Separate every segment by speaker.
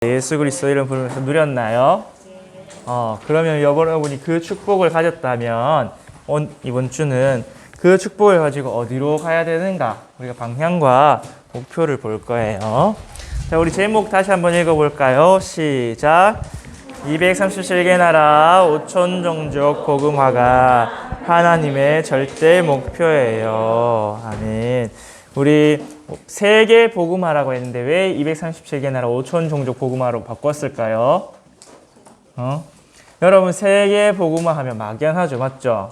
Speaker 1: 예수 그리스도 이름 부르면서 누렸나요? 그러면 여러분이 그 축복을 가졌다면 이번 주는 그 축복을 가지고 어디로 가야 되는가? 우리가 방향과 목표를 볼 거예요. 자, 우리 제목 다시 한번 읽어볼까요? 시작! 237개 나라 5천 종족 복음화가 하나님의 절대 목표예요. 아멘. 우리 세계 복음화라고 했는데 왜 237개 나라 5천 종족 복음화로 바꿨을까요? 여러분 세계 복음화 하면 막연하죠, 맞죠?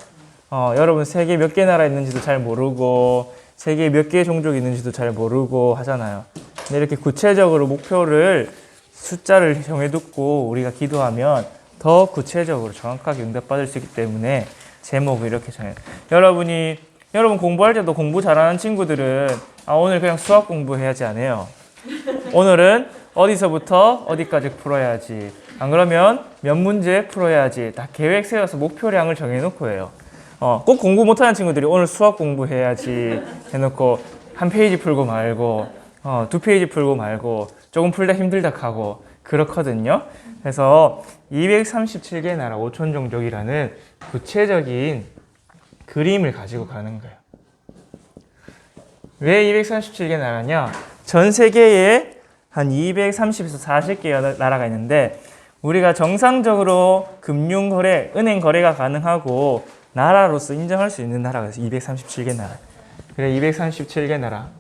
Speaker 1: 여러분 세계 몇 개 나라 있는지도 잘 모르고 세계 몇 개 종족이 있는지도 잘 모르고 하잖아요. 근데 이렇게 구체적으로 목표를 숫자를 정해두고 우리가 기도하면 더 구체적으로 정확하게 응답받을 수 있기 때문에 제목을 이렇게 정해요. 여러분 공부할 때도 공부 잘하는 친구들은 오늘 그냥 수학 공부해야지 안 해요. 오늘은 어디서부터 어디까지 풀어야지. 안 그러면 몇 문제 풀어야지. 다 계획 세워서 목표량을 정해놓고 해요. 꼭 공부 못하는 친구들이 오늘 수학 공부해야지 해놓고 한 페이지 풀고 말고 두 페이지 풀고 말고 조금 풀다 힘들다 하고 그렇거든요. 그래서 237개 나라 5천 종족이라는 구체적인 그림을 가지고 가는 거예요. 왜 237개 나라냐? 전 세계에 한 230에서 40개 나라가 있는데 우리가 정상적으로 금융거래, 은행 거래가 가능하고 나라로서 인정할 수 있는 나라가 237개 나라. 그래 237개 나라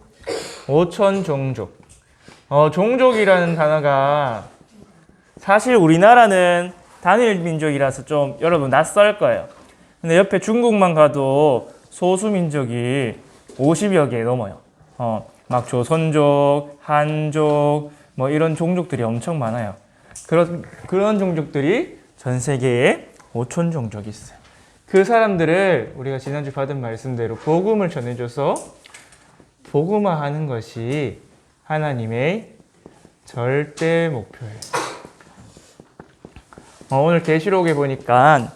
Speaker 1: 5천 종족. 종족이라는 단어가 사실 우리나라는 단일 민족이라서 좀 여러분 낯설 거예요. 근데 옆에 중국만 가도 소수민족이 50여 개 넘어요. 막 조선족, 한족, 뭐 이런 종족들이 엄청 많아요. 그런 종족들이 전 세계에 5천 종족이 있어요. 그 사람들을 우리가 지난주 받은 말씀대로 복음을 전해줘서 복음화하는 것이 하나님의 절대 목표예요. 오늘 계시록에 보니까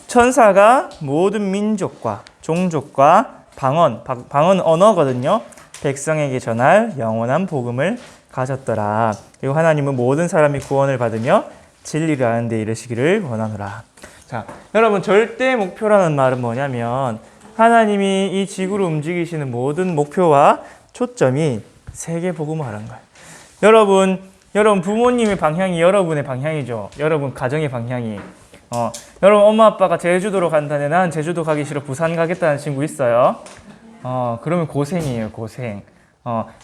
Speaker 1: 천사가 모든 민족과 종족과 방언 언어거든요. 백성에게 전할 영원한 복음을 가졌더라. 그리고 하나님은 모든 사람이 구원을 받으며 진리를 아는 데 이르시기를 원하노라. 자, 여러분 절대 목표라는 말은 뭐냐면 하나님이 이 지구를 움직이시는 모든 목표와 초점이 세계 복음화라는 거예요. 여러분 부모님의 방향이 여러분의 방향이죠. 여러분 가정의 방향이. 여러분 엄마 아빠가 제주도로 간다네. 난 제주도 가기 싫어 부산 가겠다는 친구 있어요? 그러면 고생이에요, 고생.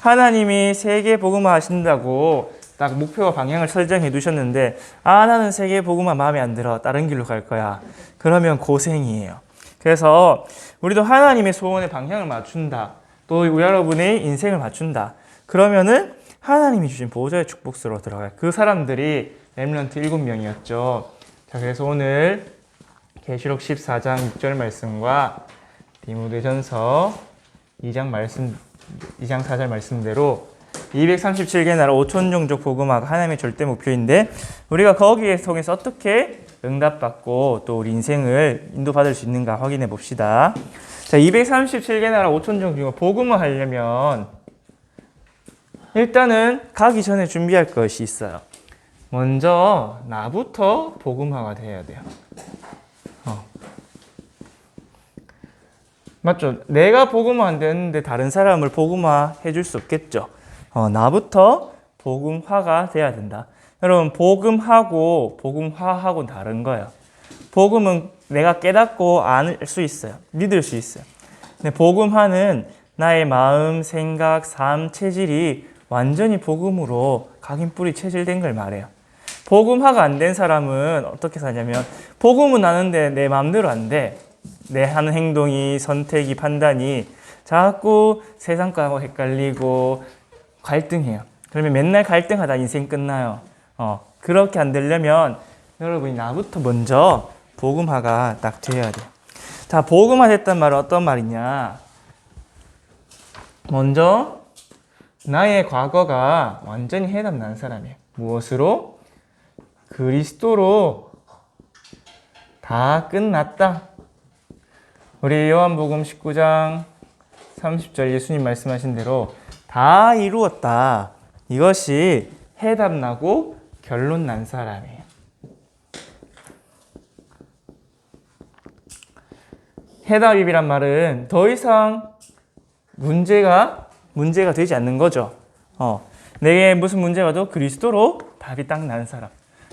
Speaker 1: 하나님이 세계 복음화 하신다고 딱 목표와 방향을 설정해 두셨는데 나는 세계 복음화 마음에 안 들어. 다른 길로 갈 거야. 그러면 고생이에요. 그래서 우리도 하나님의 소원의 방향을 맞춘다. 또 여러분의 인생을 맞춘다. 그러면은 하나님이 주신 보좌의 축복 속으로 들어가요. 그 사람들이 렘넌트 7명이었죠. 자, 그래서 오늘 계시록 14장 6절 말씀과 디모데전서 2장 4절 말씀대로 237개 나라 5천 종족 복음화가 하나님의 절대 목표인데 우리가 거기에 통해서 어떻게 응답받고 또 우리 인생을 인도받을 수 있는가 확인해 봅시다. 자, 237개 나라 5천 종족 복음화 하려면 일단은 가기 전에 준비할 것이 있어요. 먼저 나부터 복음화가 돼야 돼요. 맞죠? 내가 복음화 안 되는데 다른 사람을 복음화 해줄 수 없겠죠. 나부터 복음화가 돼야 된다. 여러분 복음하고 복음화하고는 다른 거예요. 복음은 내가 깨닫고 알 수 있어요. 믿을 수 있어요. 근데 복음화는 나의 마음, 생각, 삶, 체질이 완전히 복음으로 각인뿌리 체질된 걸 말해요. 복음화가 안 된 사람은 어떻게 사냐면 복음은 아는데 내 마음대로 안 돼. 내 하는 행동이, 선택이, 판단이 자꾸 세상과하고 헷갈리고 갈등해요. 그러면 맨날 갈등하다 인생 끝나요. 그렇게 안 되려면 여러분이 나부터 먼저 복음화가 딱 돼야 돼요. 자, 복음화 됐단 말은 어떤 말이냐? 먼저 나의 과거가 완전히 해답난 사람이에요. 무엇으로? 그리스도로 다 끝났다. 우리 요한복음 19장 30절 예수님 말씀하신 대로 다 이루었다. 이것이 해답 나고 결론 난 사람이에요. 해답이란 말은 더 이상 문제가 되지 않는 거죠. 내게 무슨 문제가 와도 그리스도로 답이 딱 나는 사람.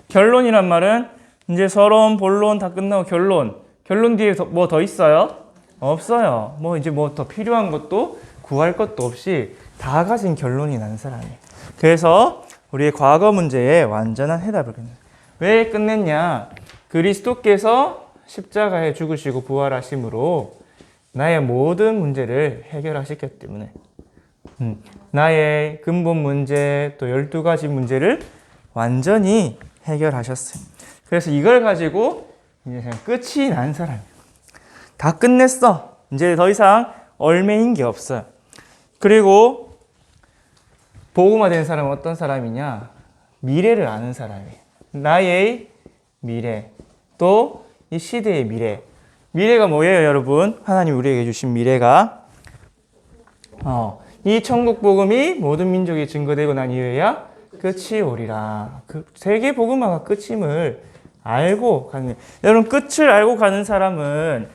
Speaker 1: 결론이란 말은 이제 서론, 본론 다 끝나고 결론 뒤에 뭐 더 있어요? 없어요. 뭐 이제 뭐 더 필요한 것도 구할 것도 없이 다 가진 결론이 나는 사람이에요. 그래서 우리의 과거 문제에 완전한 해답을 끝냈어요. 왜 끝냈냐? 그리스도께서 십자가에 죽으시고 부활하심으로 나의 모든 문제를 해결하셨기 때문에 나의 근본 문제 또 12가지 문제를 완전히 해결하셨어요. 그래서 이걸 가지고 이제 그냥 끝이 난 사람이에요. 다 끝냈어. 이제 더 이상 얼매인 게 없어요. 그리고 복음화 된 사람은 어떤 사람이냐? 미래를 아는 사람이에요. 나의 미래, 또 이 시대의 미래. 미래가 뭐예요, 여러분? 하나님 우리에게 주신 미래가 이 천국 복음이 모든 민족에 증거되고 난 이후에야 끝이 오리라. 그 세계 복음화가 끝임을 알고 가는 거예요. 여러분, 끝을 알고 가는 사람은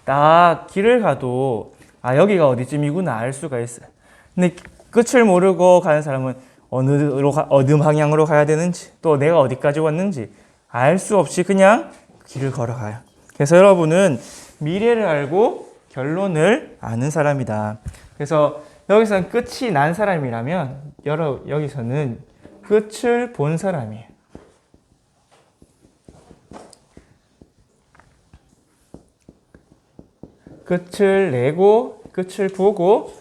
Speaker 1: 딱 길을 가도 여기가 어디쯤이구나 알 수가 있어요. 근데 끝을 모르고 가는 사람은 어느 방향으로 가야 되는지 또 내가 어디까지 왔는지 알 수 없이 그냥 길을 걸어가요. 그래서 여러분은 미래를 알고 결론을 아는 사람이다. 그래서 여기서는 끝이 난 사람이라면 여기서는 끝을 본 사람이에요. 끝을 내고 끝을 보고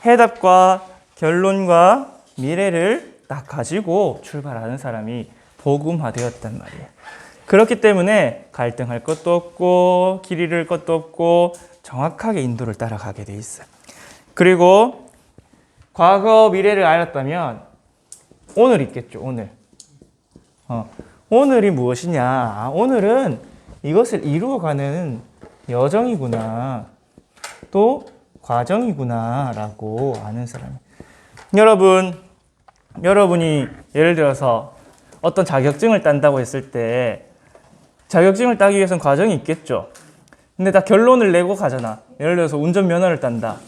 Speaker 1: 해답과 결론과 미래를 딱 가지고 출발하는 사람이 복음화되었단 말이에요. 그렇기 때문에 갈등할 것도 없고 길 잃을 것도 없고 정확하게 인도를 따라가게 돼 있어요. 그리고 과거 미래를 알았다면 오늘 있겠죠. 오늘. 오늘이 무엇이냐? 오늘은 이것을 이루어가는 여정이구나. 또 과정이구나 라고 아는 사람이에요. 여러분이 예를 들어서 어떤 자격증을 딴다고 했을 때 자격증을 따기 위해서는 과정이 있겠죠. 근데 다 결론을 내고 가잖아. 예를 들어서 운전면허를 딴다.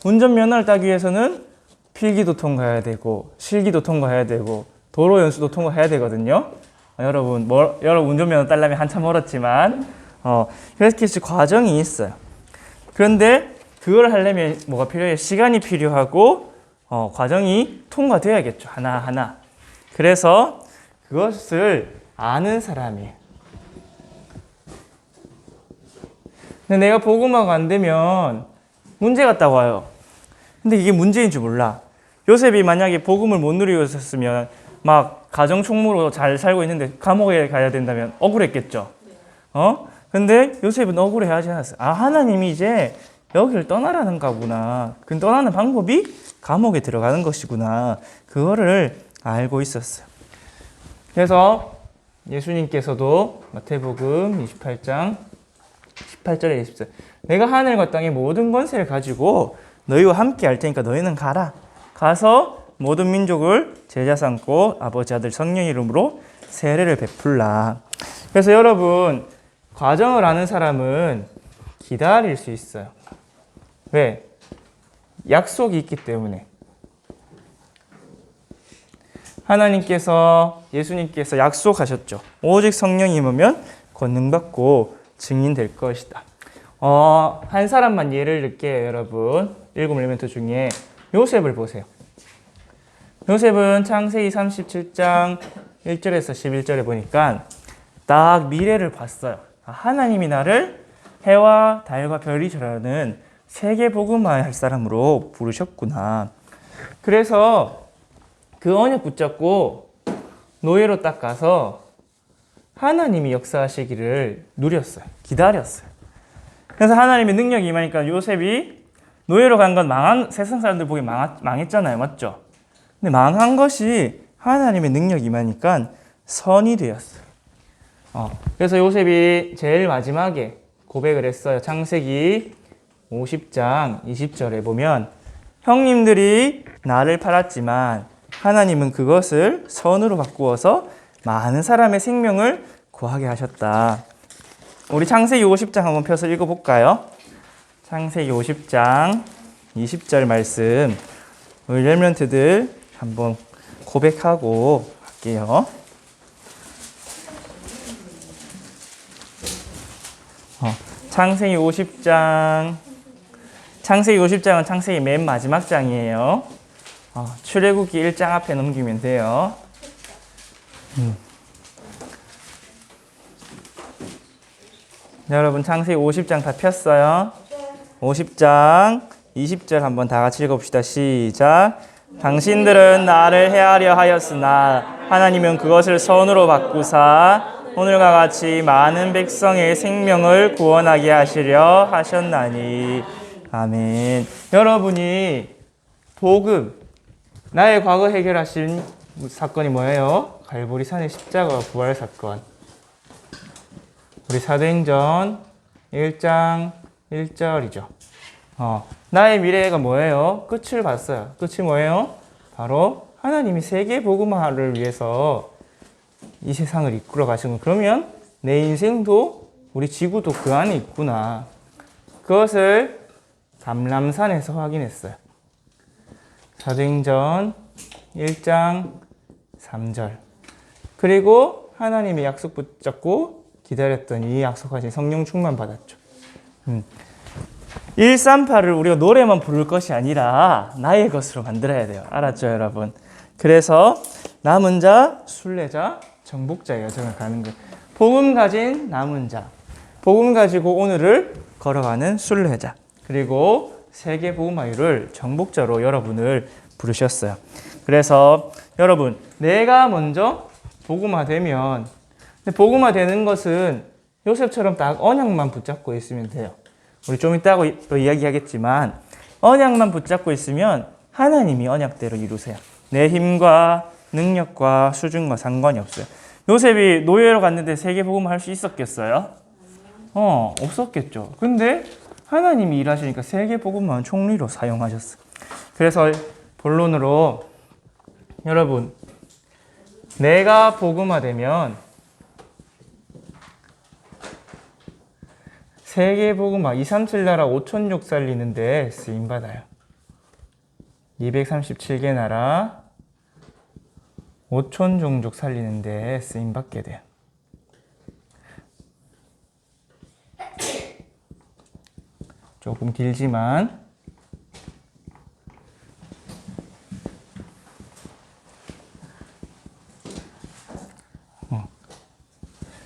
Speaker 1: 운전면허를 따기 위해서는 필기도 통과해야 되고 실기도 통과해야 되고 도로 연수도 통과해야 되거든요. 여러분 운전면허 따려면 한참 멀었지만 그래서 과정이 있어요. 그런데 그걸 하려면 뭐가 필요해요? 시간이 필요하고 과정이 통과돼야겠죠. 하나하나. 그래서 그것을 아는 사람이에요. 근데 내가 복음화가 안 되면 문제가 딱 와요. 근데 이게 문제인 줄 몰라. 요셉이 만약에 복음을 못 누리고 있었으면 막 가정 총무로 잘 살고 있는데 감옥에 가야 된다면 억울했겠죠. 근데 요셉은 억울해하지 않았어요. 하나님이 이제 여기를 떠나라는 거구나. 그 떠나는 방법이 감옥에 들어가는 것이구나. 그거를 알고 있었어요. 그래서 예수님께서도 마태복음 28장 18절에 20절 내가 하늘과 땅의 모든 권세를 가지고 너희와 함께 할 테니까 너희는 가서 모든 민족을 제자 삼고 아버지 아들 성령 이름으로 세례를 베풀라. 그래서 여러분 과정을 아는 사람은 기다릴 수 있어요. 왜? 약속이 있기 때문에. 예수님께서 약속하셨죠. 오직 성령이 임하면 권능받고 증인될 것이다. 한 사람만 예를 들게요, 여러분. 일곱 엘리멘트 중에 요셉을 보세요. 요셉은 창세기 37장 1절에서 11절에 보니까 딱 미래를 봤어요. 하나님이 나를 해와 달과 별이 절하는 세계 복음화할 사람으로 부르셨구나. 그래서 그 언약 붙잡고 노예로 딱 가서 하나님이 역사하시기를 누렸어요. 기다렸어요. 그래서 하나님의 능력이 임하니까 요셉이 노예로 간 건 세상 사람들 보기엔 망했잖아요. 맞죠? 근데 망한 것이 하나님의 능력이 임하니까 선이 되었어요. 그래서 요셉이 제일 마지막에 고백을 했어요. 창세기 50장 20절에 보면 형님들이 나를 팔았지만 하나님은 그것을 선으로 바꾸어서 많은 사람의 생명을 구하게 하셨다. 우리 창세기 50장 한번 펴서 읽어볼까요? 창세기 50장 20절 말씀 우리 렘넌트들 한번 고백하고 갈게요. 창세기 50장 은 창세기 맨 마지막 장이에요. 출애굽기 1장 앞에 넘기면 돼요. 여러분 창세기 50장 다 폈어요? 50장 20절 한번 다 같이 읽어봅시다. 시작. 당신들은 나를 해하려 하였으나 하나님은 그것을 선으로 바꾸사 오늘과 같이 많은 백성의 생명을 구원하게 하시려 하셨나니. 아멘. 여러분이 복음, 나의 과거 해결하신 사건이 뭐예요? 갈보리산의 십자가와 부활 사건. 우리 사도행전 1장 1절이죠. 나의 미래가 뭐예요? 끝을 봤어요. 끝이 뭐예요? 바로 하나님이 세계 복음화를 위해서 이 세상을 이끌어 가시는 거. 그러면 내 인생도 우리 지구도 그 안에 있구나. 그것을 감람산에서 확인했어요. 사도행전 1장 3절. 그리고 하나님의 약속 붙잡고 기다렸더니 약속하신 성령 충만 받았죠. 138을 우리가 노래만 부를 것이 아니라 나의 것으로 만들어야 돼요. 알았죠, 여러분? 그래서 남은 자, 순례자, 정복자의 여정을 가는 거예요. 복음 가진 남은 자, 복음 가지고 오늘을 걸어가는 순례자, 그리고 세계 복음화율을 정복자로 여러분을 부르셨어요. 그래서 여러분, 내가 먼저 복음화되면, 근데 복음화되는 것은 요셉처럼 딱 언약만 붙잡고 있으면 돼요. 우리 좀 이따 또 이야기하겠지만 언약만 붙잡고 있으면 하나님이 언약대로 이루세요. 내 힘과 능력과 수준과 상관이 없어요. 요셉이 노예로 갔는데 세계복음 할 수 있었겠어요? 없었겠죠. 근데 하나님이 일하시니까 세계복음만 총리로 사용하셨어요. 그래서 본론으로 여러분, 내가 복음화되면 세계복음화 237 나라 5천족 살리는데 쓰임받아요. 237개 나라 5천 종족 살리는데 쓰임받게 돼요. 조금 길지만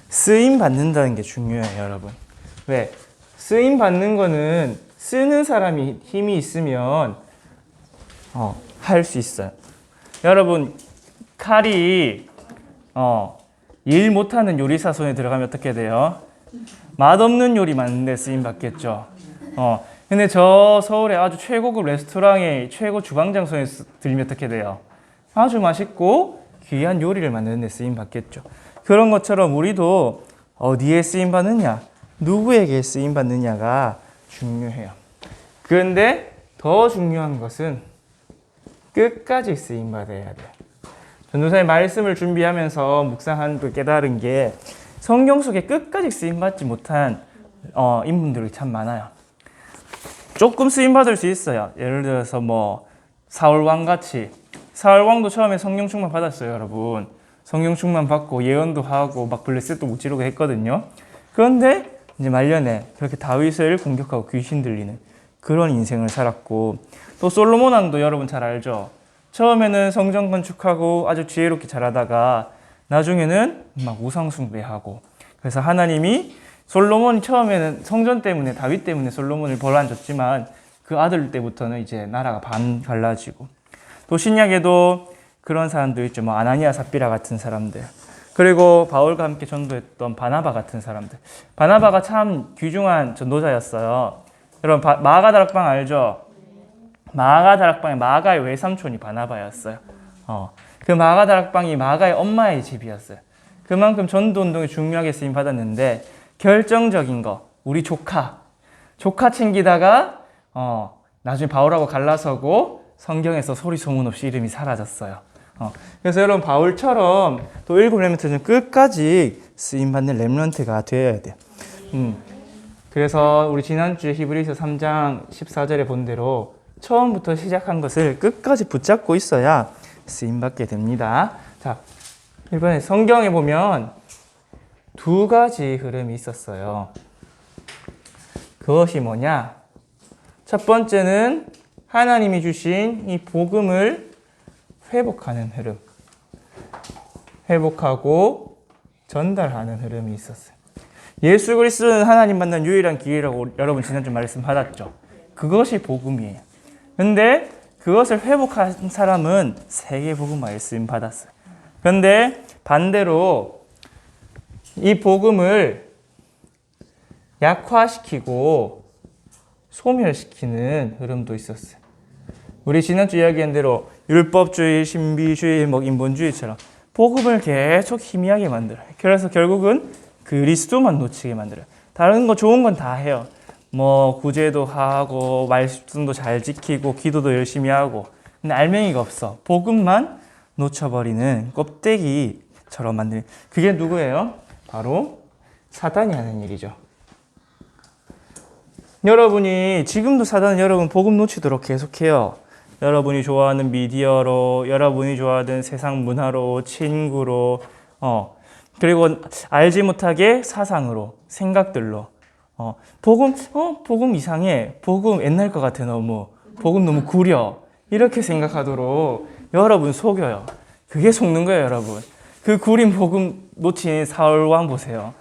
Speaker 1: 쓰임 받는다는 게 중요해요, 여러분. 왜? 쓰임 받는 거는 쓰는 사람이 힘이 있으면 할 수 있어요. 여러분, 칼이 일 못하는 요리사 손에 들어가면 어떻게 돼요? 맛없는 요리 만드는데 쓰임 받겠죠. 근데 저 서울에 아주 최고급 레스토랑의 최고 주방장 손에 들면 어떻게 돼요? 아주 맛있고 귀한 요리를 만드는데 쓰임 받겠죠. 그런 것처럼 우리도 어디에 쓰임 받느냐, 누구에게 쓰임 받느냐가 중요해요. 그런데 더 중요한 것은 끝까지 쓰임 받아야 돼요. 전도사의 말씀을 준비하면서 묵상한 그 깨달은 게 성경 속에 끝까지 쓰임 받지 못한 인물들이 참 많아요. 조금 쓰임 받을 수 있어요. 예를 들어서 사울 왕 같이, 사울 왕도 처음에 성령 충만 받았어요, 여러분. 성령 충만 받고 예언도 하고 막 블레셋도 무찌르고 했거든요. 그런데 이제 말년에 그렇게 다윗을 공격하고 귀신 들리는 그런 인생을 살았고, 또 솔로몬 왕도 여러분 잘 알죠? 처음에는 성전 건축하고 아주 지혜롭게 잘하다가 나중에는 막 우상 숭배하고, 그래서 하나님이 솔로몬이 처음에는 성전 때문에, 다윗 때문에 솔로몬을 벌 안 줬지만 그 아들 때부터는 이제 나라가 반 갈라지고, 또 신약에도 그런 사람들 있죠. 아나니아 삽비라 같은 사람들, 그리고 바울과 함께 전도했던 바나바 같은 사람들. 바나바가 참 귀중한 전도자였어요. 여러분, 마가 다락방 알죠? 마가 다락방의 마가의 외삼촌이 바나바였어요. 그 마가 다락방이 마가의 엄마의 집이었어요. 그만큼 전도 운동에 중요하게 쓰임 받았는데, 결정적인 거, 우리 조카 챙기다가 나중에 바울하고 갈라서고 성경에서 소리 소문 없이 이름이 사라졌어요. 그래서 여러분 바울처럼 또 일곱 렘넌트는 끝까지 쓰임받는 렘넌트가 되어야 돼요. 그래서 우리 지난주에 히브리서 3장 14절에 본 대로 처음부터 시작한 것을 끝까지 붙잡고 있어야 쓰임받게 됩니다. 자, 이번에 성경에 보면 두 가지 흐름이 있었어요. 그것이 뭐냐? 첫 번째는 하나님이 주신 이 복음을 회복하는 흐름. 회복하고 전달하는 흐름이 있었어요. 예수 그리스도는 하나님 만난 유일한 길이라고 여러분 지난주 말씀 받았죠. 그것이 복음이에요. 근데 그것을 회복한 사람은 세계복음화에 쓰임 받았어요. 그런데 반대로 이 복음을 약화시키고 소멸시키는 흐름도 있었어요. 우리 지난주 이야기한 대로 율법주의, 신비주의, 인본주의처럼 복음을 계속 희미하게 만들어요. 그래서 결국은 그리스도만 놓치게 만들어요. 다른 거 좋은 건 다 해요. 구제도 하고 말씀도 잘 지키고 기도도 열심히 하고, 근데 알맹이가 없어. 복음만 놓쳐버리는 껍데기처럼 만드는, 그게 누구예요? 바로 사단이 하는 일이죠. 여러분이 지금도 사단은 여러분 복음 놓치도록 계속해요. 여러분이 좋아하는 미디어로, 여러분이 좋아하는 세상 문화로, 친구로, 그리고 알지 못하게 사상으로, 생각들로, 복음 이상해. 복음 옛날 것 같아, 너무. 복음 너무 구려. 이렇게 생각하도록 여러분 속여요. 그게 속는 거예요, 여러분. 그 구린 복음 놓친 사울왕 보세요.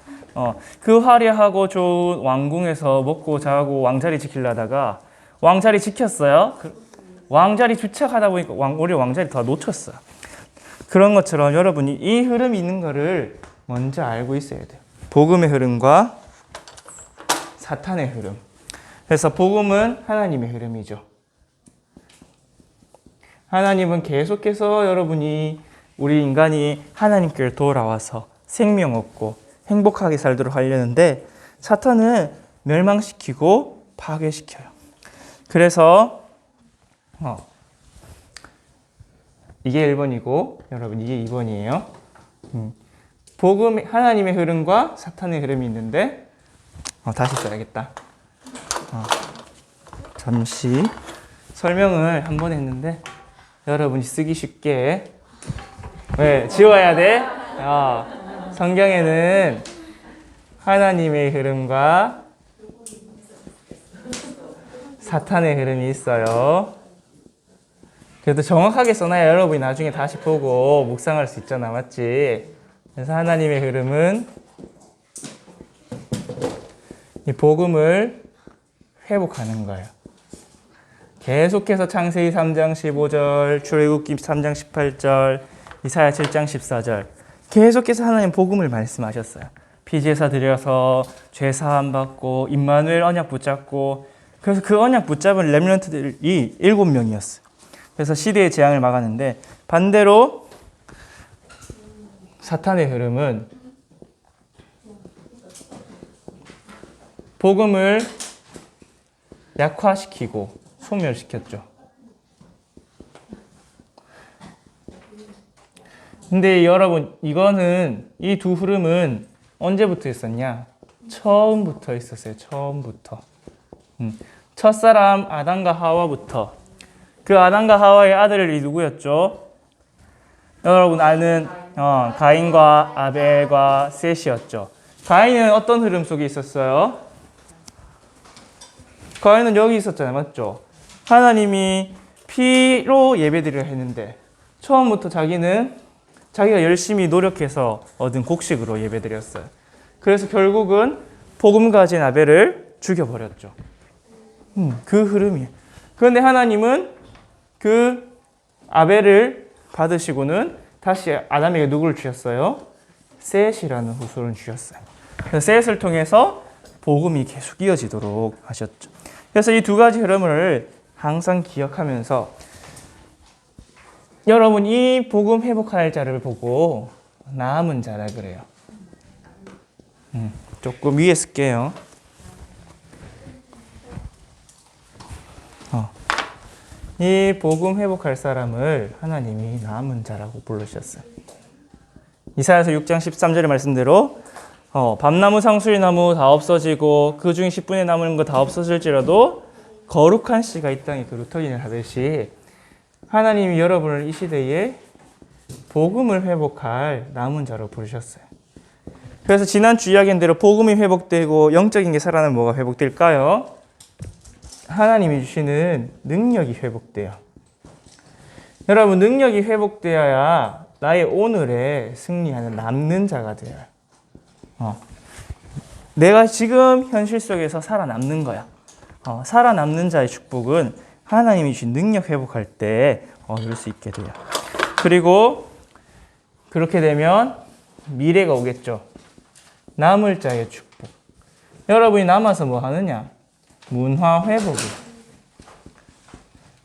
Speaker 1: 그 화려하고 좋은 왕궁에서 먹고 자고 왕자리 지키려다가 왕자리 지켰어요. 왕자리 주착하다 보니까 오히려 왕자리 더 놓쳤어요. 그런 것처럼 여러분이 이 흐름이 있는 거를 먼저 알고 있어야 돼요. 복음의 흐름과 사탄의 흐름. 그래서 복음은 하나님의 흐름이죠. 하나님은 계속해서 여러분이, 우리 인간이 하나님께 돌아와서 생명 얻고 행복하게 살도록 하려는데, 사탄은 멸망시키고 파괴시켜요. 그래서 이게 1번이고 여러분 이게 2번이에요. 복음, 하나님의 흐름과 사탄의 흐름이 있는데, 다시 써야겠다. 잠시 설명을 한 번 했는데 여러분이 쓰기 쉽게, 왜 지워야 돼? 성경에는 하나님의 흐름과 사탄의 흐름이 있어요. 그래도 정확하게 써놔야 여러분이 나중에 다시 보고 묵상할 수 있잖아, 맞지? 그래서 하나님의 흐름은 이 복음을 회복하는 거예요. 계속해서 창세기 3장 15절, 출애굽기 3장 18절, 이사야 7장 14절 계속해서 하나님 복음을 말씀하셨어요. 피제사 드려서 죄 사함 받고 임마누엘 언약 붙잡고, 그래서 그 언약 붙잡은 렘넌트들이 7명이었어요. 그래서 시대의 재앙을 막았는데, 반대로 사탄의 흐름은 복음을 약화시키고 소멸시켰죠. 근데 여러분, 이거는, 이 두 흐름은 언제부터 있었냐? 처음부터 있었어요. 처음부터. 첫사람 아담과 하와부터. 그 아담과 하와의 아들이 누구였죠? 여러분 아는 가인과 아벨과 셋이었죠. 가인은 어떤 흐름 속에 있었어요? 가인은 여기 있었잖아요. 맞죠? 하나님이 피로 예배드리려 했는데 처음부터 자기가 열심히 노력해서 얻은 곡식으로 예배드렸어요. 그래서 결국은 복음 가진 아벨을 죽여버렸죠. 그 흐름이에요. 그런데 하나님은 그 아벨을 받으시고는 다시 아담에게 누구를 주셨어요? 셋이라는 후손을 주셨어요. 그래서 셋을 통해서 복음이 계속 이어지도록 하셨죠. 그래서 이 두 가지 흐름을 항상 기억하면서 여러분 이 복음 회복할 자를 보고 남은 자라 그래요. 조금 위에 쓸게요. 이 복음 회복할 사람을 하나님이 남은 자라고 부르셨어요. 이사야서 6장 13절의 말씀대로 밤나무 상수리나무 다 없어지고 그 중에 10분의 남은 거 다 없어질지라도 거룩한 씨가 이 땅에 그루터기를 하듯이 하나님이 여러분을 이 시대에 복음을 회복할 남은 자로 부르셨어요. 그래서 지난주 이야기한 대로 복음이 회복되고 영적인 게 살아나면 뭐가 회복될까요? 하나님이 주시는 능력이 회복돼요. 여러분, 능력이 회복되어야 나의 오늘에 승리하는 남는 자가 돼요. 내가 지금 현실 속에서 살아남는 거야. 살아남는 자의 축복은 하나님이 주신 능력 회복할 때 얻을 수 있게 돼요. 그리고 그렇게 되면 미래가 오겠죠. 남을 자의 축복. 여러분이 남아서 뭐 하느냐? 문화 회복이에요.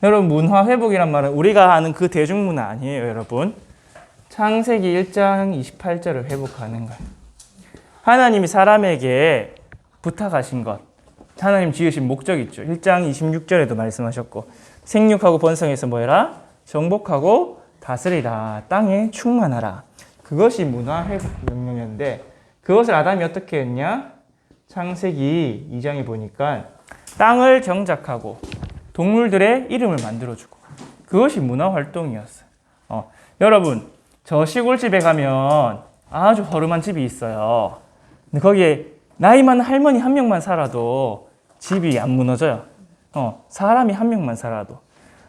Speaker 1: 여러분, 문화 회복이란 말은 우리가 아는 그 대중문화 아니에요, 여러분. 창세기 1장 28절을 회복하는 거예요. 하나님이 사람에게 부탁하신 것, 하나님 지으신 목적 있죠. 1장 26절에도 말씀하셨고, 생육하고 번성해서 뭐 해라? 정복하고 다스리라. 땅에 충만하라. 그것이 문화 회복 명령인데, 그것을 아담이 어떻게 했냐? 창세기 2장에 보니까 땅을 경작하고 동물들의 이름을 만들어주고, 그것이 문화 활동이었어요. 여러분, 저 시골집에 가면 아주 허름한 집이 있어요. 근데 거기에 나이 많은 할머니 한 명만 살아도 집이 안 무너져요. 사람이 한 명만 살아도.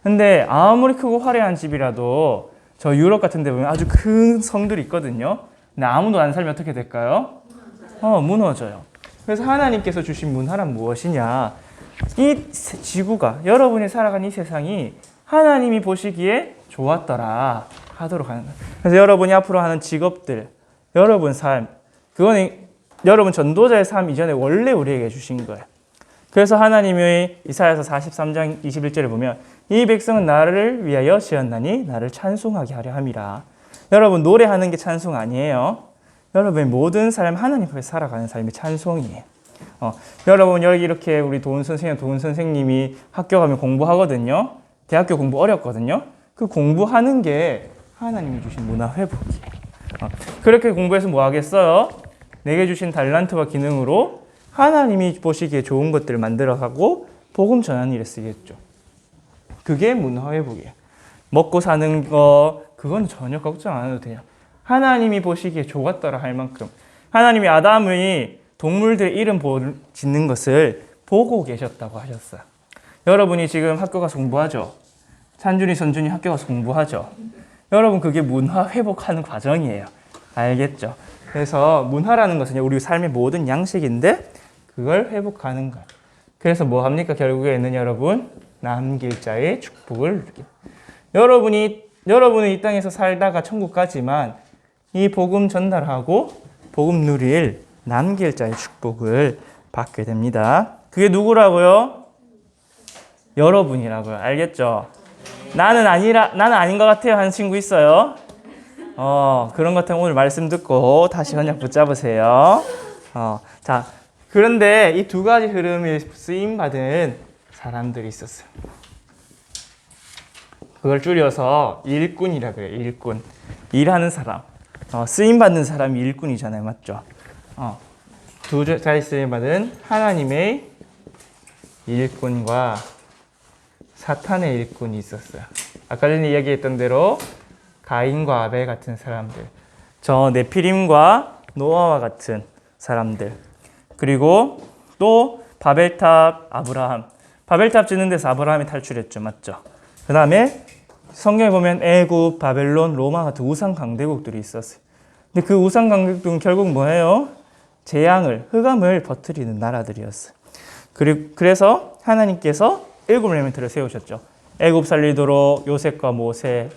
Speaker 1: 근데 아무리 크고 화려한 집이라도 저 유럽 같은 데 보면 아주 큰 성들이 있거든요. 근데 아무도 안 살면 어떻게 될까요? 무너져요. 그래서 하나님께서 주신 문화란 무엇이냐? 이 지구가, 여러분이 살아가는 이 세상이 하나님이 보시기에 좋았더라 하도록 하는 거예요. 그래서 여러분이 앞으로 하는 직업들, 여러분 삶, 그거는 여러분 전도자의 삶 이전에 원래 우리에게 주신 거예요. 그래서 하나님의 이사야서 43장 21절에 보면 이 백성은 나를 위하여 지었나니 나를 찬송하게 하려 함이라. 여러분, 노래하는 게 찬송 아니에요. 여러분의 모든 삶 하나님 앞에 살아가는 삶이 찬송이에요. 여러분, 여기 이렇게 우리 도훈 선생님이 학교 가면 공부하거든요. 대학교 공부 어렵거든요. 그 공부하는 게 하나님이 주신 문화 회복이에요. 그렇게 공부해서 뭐 하겠어요? 내게 주신 달란트와 기능으로 하나님이 보시기에 좋은 것들을 만들어가고 복음 전하는 일에 쓰겠죠. 그게 문화 회복이에요. 먹고 사는 거 그건 전혀 걱정 안 해도 돼요. 하나님이 보시기에 좋았더라 할 만큼 하나님이 아담의 동물들의 이름 짓는 것을 보고 계셨다고 하셨어요. 여러분이 지금 학교 가서 공부하죠? 찬준이, 선준이 학교 가서 공부하죠? 여러분, 그게 문화 회복하는 과정이에요. 알겠죠? 그래서 문화라는 것은 우리 삶의 모든 양식인데 그걸 회복하는 거예요. 그래서 뭐 합니까? 결국에는 여러분, 남길 자의 축복을 누립니다. 여러분은 이 땅에서 살다가 천국 가지만 이 복음 전달하고 복음 누릴 남길 자의 축복을 받게 됩니다. 그게 누구라고요? 여러분이라고요. 알겠죠? 나는 아닌 것 같아요 하는 친구 있어요? 그런 것 같으면 오늘 말씀 듣고 다시 언약 붙잡으세요. 자, 그런데 이 두 가지 흐름에 쓰임받은 사람들이 있었어요. 그걸 줄여서 일꾼이라 그래요. 일꾼. 일하는 사람. 쓰임받는 사람이 일꾼이잖아요. 맞죠? 두 자리 쓰임받은 하나님의 일꾼과 사탄의 일꾼이 있었어요. 아까 전에 이야기했던 대로 가인과 아벨 같은 사람들, 저 네피림과 노아와 같은 사람들, 그리고 또 바벨탑 아브라함. 바벨탑 짓는 데서 아브라함이 탈출했죠. 맞죠? 그 다음에 성경에 보면 애굽, 바벨론, 로마 같은 우상 강대국들이 있었어요. 근데 그 우상 강대국들은 결국 뭐예요? 재앙을, 흑암을 퍼뜨리는 나라들이었어요. 그래서 하나님께서 일곱 레멘트를 세우셨죠. 애굽 살리도록 요셉과 모세,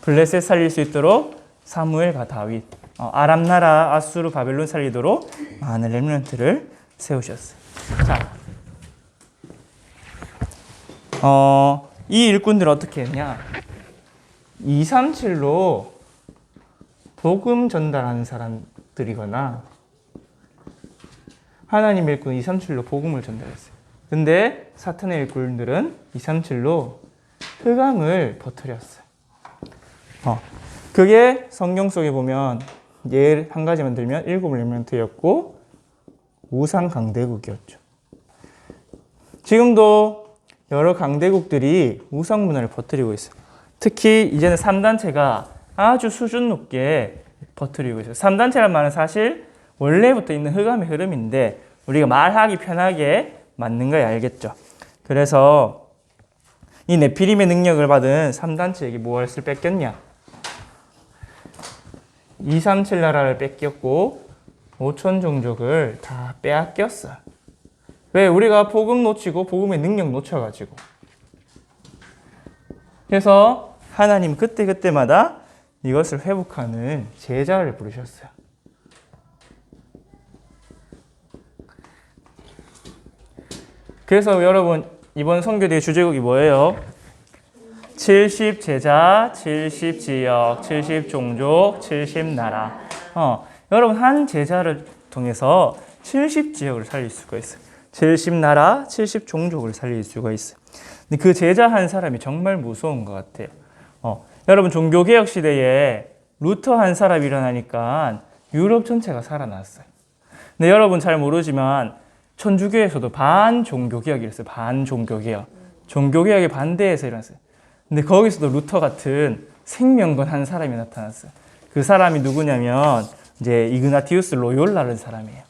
Speaker 1: 블레셋 살릴 수 있도록 사무엘과 다윗, 아람 나라, 아수르, 바벨론 살리도록 많은 레멘트를 세우셨어요. 자, 이 일꾼들은 어떻게 했냐? 237로 복음 전달하는 사람들이거나 하나님 일꾼 237로 복음을 전달했어요. 근데 사탄의 일꾼들은 237로 흑암을 퍼뜨렸어요. 그게 성경 속에 보면 예를 한 가지만 들면 일곱 엘리멘트였고 우상 강대국이었죠. 지금도 여러 강대국들이 우상 문화를 퍼뜨리고 있어요. 특히 이제는 3단체가 아주 수준 높게 퍼뜨리고 있어요. 3단체란 말은 사실 원래부터 있는 흑암의 흐름인데 우리가 말하기 편하게 맞는 거야, 알겠죠? 그래서 이 네피림의 능력을 받은 3단체에게 무엇을 뺏겼냐? 237 나라를 뺏겼고 5천 종족을 다 빼앗겼어. 왜? 우리가 복음 놓치고 복음의 능력 놓쳐가지고. 그래서 하나님 그때그때마다 이것을 회복하는 제자를 부르셨어요. 그래서 여러분 이번 선교대회 주제곡이 뭐예요? 70 제자, 70 지역, 70 종족, 70 나라. 여러분 한 제자를 통해서 70 지역을 살릴 수가 있어요. 70 나라, 70 종족을 살릴 수가 있어요. 근데 그 제자 한 사람이 정말 무서운 것 같아요. 여러분 종교개혁 시대에 루터 한 사람이 일어나니까 유럽 전체가 살아났어요. 근데 여러분 잘 모르지만 천주교에서도 반종교개혁이 있어요. 반종교개혁. 종교개혁에 반대해서 일어났어요. 근데 거기서도 루터 같은 생명건 한 사람이 나타났어요. 그 사람이 누구냐면 이제 이그나티우스 로욜라라는 사람이에요.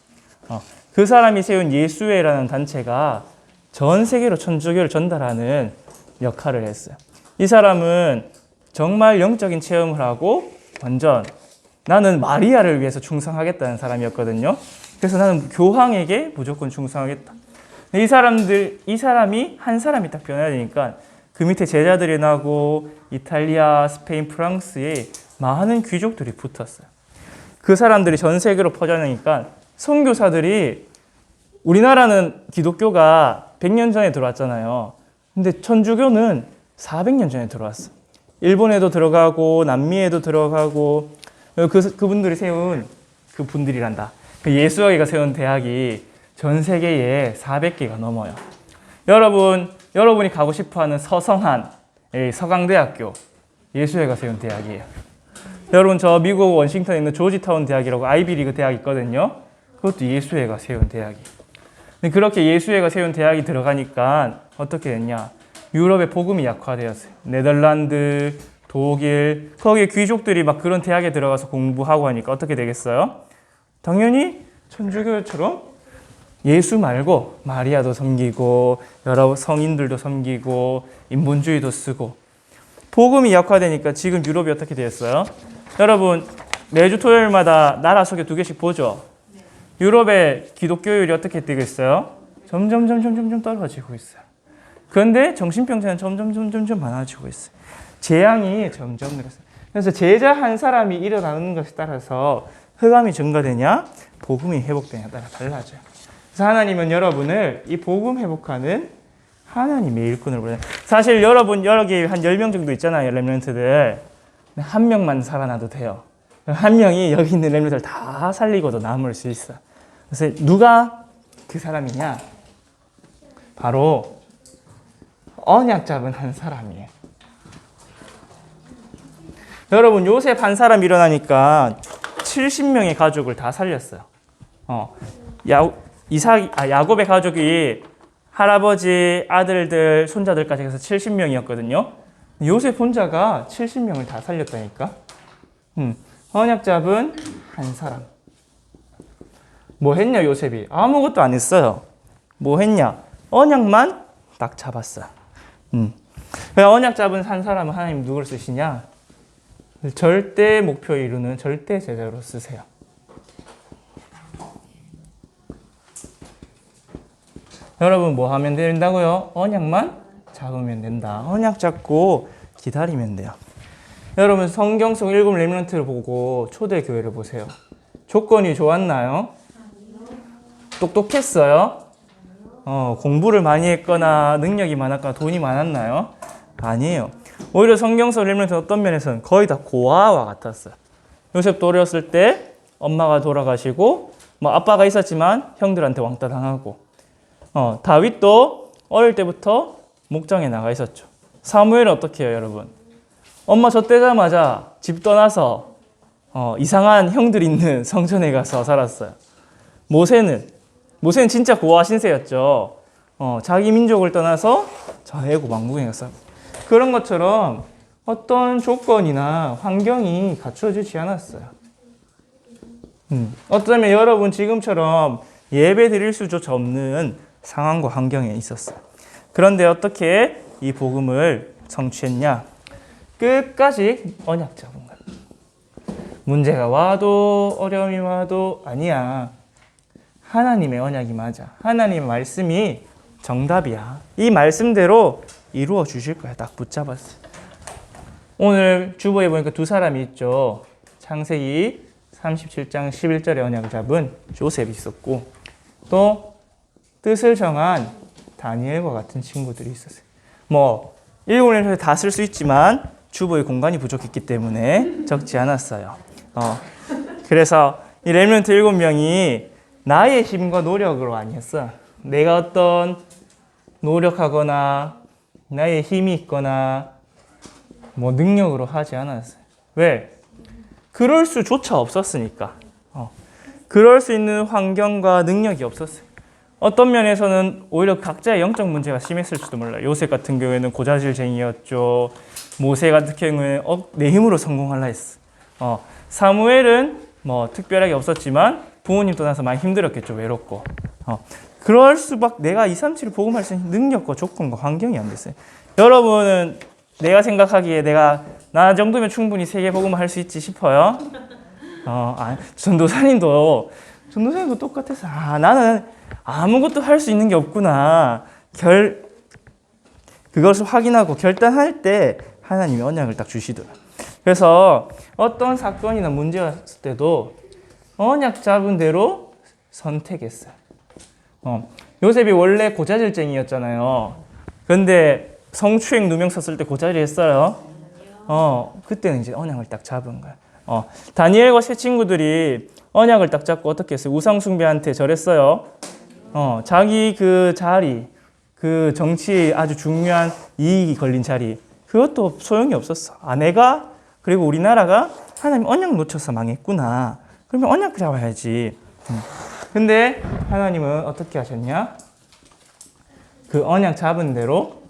Speaker 1: 그 사람이 세운 예수회라는 단체가 전 세계로 천주교를 전달하는 역할을 했어요. 이 사람은 정말 영적인 체험을 하고 완전 나는 마리아를 위해서 충성하겠다는 사람이었거든요. 그래서 나는 교황에게 무조건 충성하겠다. 이 사람이 한 사람이 딱 변해야 되니까 그 밑에 제자들이 나고 이탈리아, 스페인, 프랑스에 많은 귀족들이 붙었어요. 그 사람들이 전 세계로 퍼져나니까 선교사들이 우리나라는 기독교가 100년 전에 들어왔잖아요. 근데 천주교는 400년 전에 들어왔어. 일본에도 들어가고 남미에도 들어가고 그분들이 세운 그분들이란다. 그 예수학회가 세운 대학이 전 세계에 400개가 넘어요. 여러분이 가고 싶어하는 서성한 서강대학교 예수회가 세운 대학이에요. 여러분 저 미국 워싱턴에 있는 조지타운 대학이라고 아이비리그 대학 있거든요. 그것도 예수회가 세운 대학이에요. 근데 그렇게 예수회가 세운 대학이 들어가니까 어떻게 됐냐? 유럽의 복음이 약화되었어요. 네덜란드, 독일, 거기에 귀족들이 막 그런 대학에 들어가서 공부하고 하니까 어떻게 되겠어요? 당연히 천주교처럼 예수 말고 마리아도 섬기고 여러 성인들도 섬기고 인본주의도 쓰고 복음이 약화되니까 지금 유럽이 어떻게 되었어요? 여러분 매주 토요일마다 나라 소개 2개씩 보죠? 유럽의 기독교율이 어떻게 되고 있어요? 점점 떨어지고 있어요. 그런데 정신병자는 점점 많아지고 있어요. 재앙이 점점 늘었어요. 그래서 제자 한 사람이 일어나는 것에 따라서 흑암이 증가되냐, 복음이 회복되냐에 따라 달라져요. 그래서 하나님은 여러분을 이 복음 회복하는 하나님의 일꾼을 보내요. 사실 여러분 여기 한 10명 정도 있잖아요. 렘넌트들. 한 명만 살아나도 돼요. 한 명이 여기 있는 렘넌트를 다 살리고도 남을 수 있어. 그래서 누가 그 사람이냐? 바로 언약 잡은 한 사람이에요. 여러분 요셉 한 사람 일어나니까 70명의 가족을 다 살렸어요. 야곱의 가족이 할아버지, 아들들, 손자들까지 해서 70명이었거든요. 요셉 혼자가 70명을 다 살렸다니까. 언약 잡은 한 사람. 뭐 했냐 요셉이? 아무것도 안 했어요. 뭐 했냐? 언약만 딱 잡았어요. 언약 잡은 한 사람은 하나님 누구를 쓰시냐? 절대 목표에 이루는 절대 제자로 쓰세요. 여러분 뭐 하면 된다고요? 언약만 잡으면 된다. 언약 잡고 기다리면 돼요. 여러분 성경 속 7 렘넌트를 보고 초대교회를 보세요. 조건이 좋았나요? 똑똑했어요? 공부를 많이 했거나 능력이 많았거나 돈이 많았나요? 아니에요. 오히려 성경 속 렘넌트는 어떤 면에서는 거의 다 고아와 같았어요. 요셉도 어렸을 때 엄마가 돌아가시고 뭐 아빠가 있었지만 형들한테 왕따 당하고 다윗도 어릴 때부터 목장에 나가 있었죠. 사무엘은 어떻게 해요, 여러분? 엄마 저 떼자마자 집 떠나서 이상한 형들 있는 성전에 가서 살았어요. 모세는 진짜 고아 신세였죠. 자기 민족을 떠나서 저 애고 왕궁에 갔어요. 그런 것처럼 어떤 조건이나 환경이 갖춰지지 않았어요. 어쩌면 여러분 지금처럼 예배 드릴 수조차 없는 상황과 환경에 있었어요. 그런데 어떻게 이 복음을 성취했냐? 끝까지 언약 잡은 거예요. 문제가 와도 어려움이 와도 아니야. 하나님의 언약이 맞아. 하나님의 말씀이 정답이야. 이 말씀대로 이루어 주실 거야. 딱 붙잡았어요. 오늘 주보에 보니까 두 사람이 있죠. 창세기 37장 11절의 언약을 잡은 요셉이 있었고 또 뜻을 정한 다니엘과 같은 친구들이 있었어요. 일본에서 다 쓸 수 있지만 주보에 공간이 부족했기 때문에 적지 않았어요. 그래서 이 렘넌트 7명이 나의 힘과 노력으로 아니었어. 내가 어떤 노력하거나 나의 힘이 있거나 능력으로 하지 않았어요. 왜? 그럴 수조차 없었으니까. 그럴 수 있는 환경과 능력이 없었어요. 어떤 면에서는 오히려 각자의 영적 문제가 심했을지도 몰라요. 요셉 같은 경우에는 고자질쟁이였죠. 모세 같은 경우에는 내 힘으로 성공하려 했어. 사무엘은 특별하게 없었지만 부모님 떠나서 많이 힘들었겠죠. 외롭고. 그럴 수밖에 내가 237을 복음할 수 있는 능력과 조건과 환경이 안 됐어요. 여러분은 내가 생각하기에 나 정도면 충분히 세계 복음을 할 수 있지 싶어요? 전도사님도 똑같아서 나는 아무것도 할 수 있는 게 없구나. 그것을 확인하고 결단할 때 하나님이 언약을 딱 주시더라. 그래서 어떤 사건이나 문제가 왔을 때도 언약 잡은 대로 선택했어요. 요셉이 원래 고자질쟁이였잖아요. 근데 성추행 누명 썼을 때 고자질 했어요. 그때는 이제 언약을 딱 잡은 거야. 다니엘과 세 친구들이 언약을 딱 잡고 어떻게 했어요? 우상숭배한테 절했어요. 자기 그 자리, 그 정치에 아주 중요한 이익이 걸린 자리, 그것도 소용이 없었어. 내가 그리고 우리나라가 하나님 언약 놓쳐서 망했구나. 그러면 언약 잡아야지. 근데 하나님은 어떻게 하셨냐? 그 언약 잡은 대로